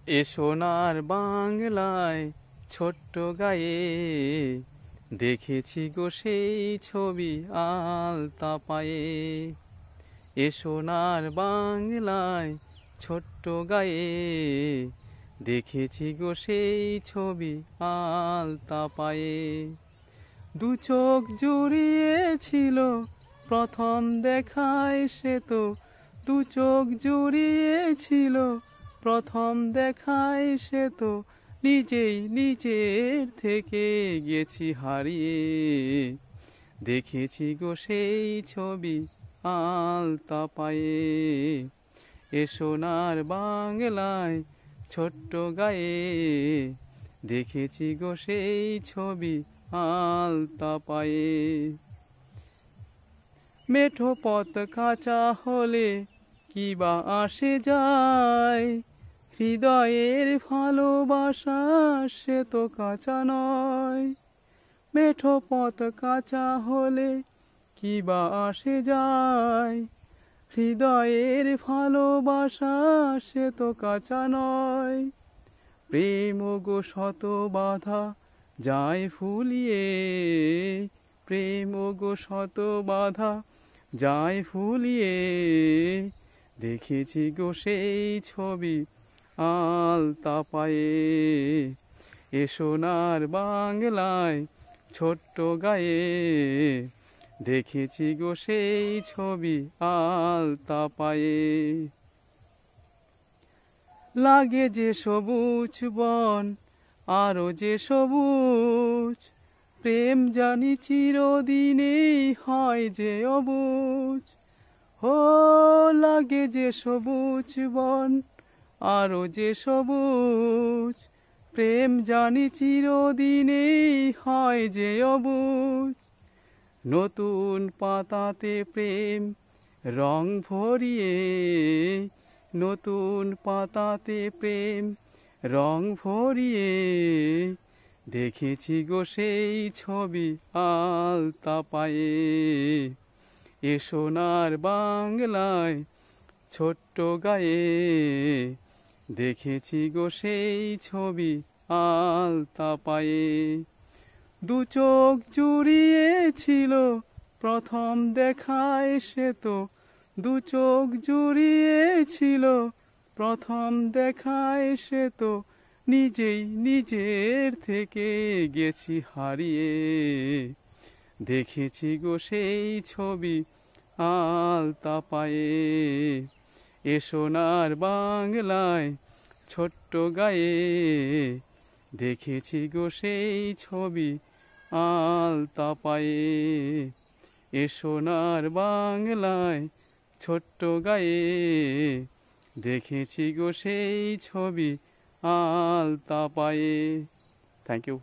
এ সোনার বাংলায় ছোট্ট গায়ে দেখেছি গো সেই ছবি আলতা পায়ে। এ সোনার বাংলায় ছোট্ট গায়ে দেখেছি গো সেই ছবি আলতা পায়ে। দু চোখ জুড়িয়েছিল প্রথম দেখায় সে তো, দু চোখ জুড়িয়েছিল প্রথম দেখায় সে তো, নিজেই নিজের থেকে গেছি হারিয়ে। দেখেছি গো সেই ছবি আলতা পায়ে। এ সোনার বাংলায় ছোট্ট গায়ে দেখেছি গো সেই ছবি আলতা পায়ে। মেঠো পথ কাঁচা হলে কি বা আসে যায়, হৃদয়ের ভালোবাসা সে তো কাঁচা নয়। মেঠো পথ কাঁচা হলে কি বা আসে যায়, হৃদয়ের ভালোবাসা সে তো কাঁচা নয়। প্রেম গো শত বাধা যায় ফুলিয়ে, প্রেম গো শত বাধা যায় ফুলিয়ে। দেখেছি গো সেই ছবি আলতা পায়ে। এ সোনার বাংলায় ছোট্ট গায়ে দেখেছি গো সেই ছবি আলতা পায়ে। লাগে যে সবুজ বন আরো যে সবুজ, প্রেম জানি চিরদিনেই হয় যে অবুঝ। ও লাগে যে সবুজ বন আরো যে সবুজ, প্রেম জানি চিরদিনেই হয় যে অবুঝ। নতুন পাতাতে প্রেম রং ভরিয়ে, নতুন পাতাতে প্রেম রং ভরিয়ে। দেখেছি গো সেই ছবি আলতা পায়ে। এ সোনার বাংলায় ছোট্ট গায়ে দেখেছি গো সেই ছবি আলতা পায়ে। দু চোখ জুড়িয়েছিল প্রথম দেখায় সে তো, দু চোখ জুড়িয়েছিল প্রথম দেখায় সে তো, নিজেই নিজের থেকে গেছি হারিয়ে। দেখেছি গো সেই ছবি আলতা পায়ে। এ সোনার বাংলায় ছোট্ট গায়ে দেখেছি গো সেই ছবি আলতা পায়ে। এ সোনার বাংলায় ছোট্ট গায়ে দেখেছি গো সেই ছবি আলতা পায়ে। Thank you.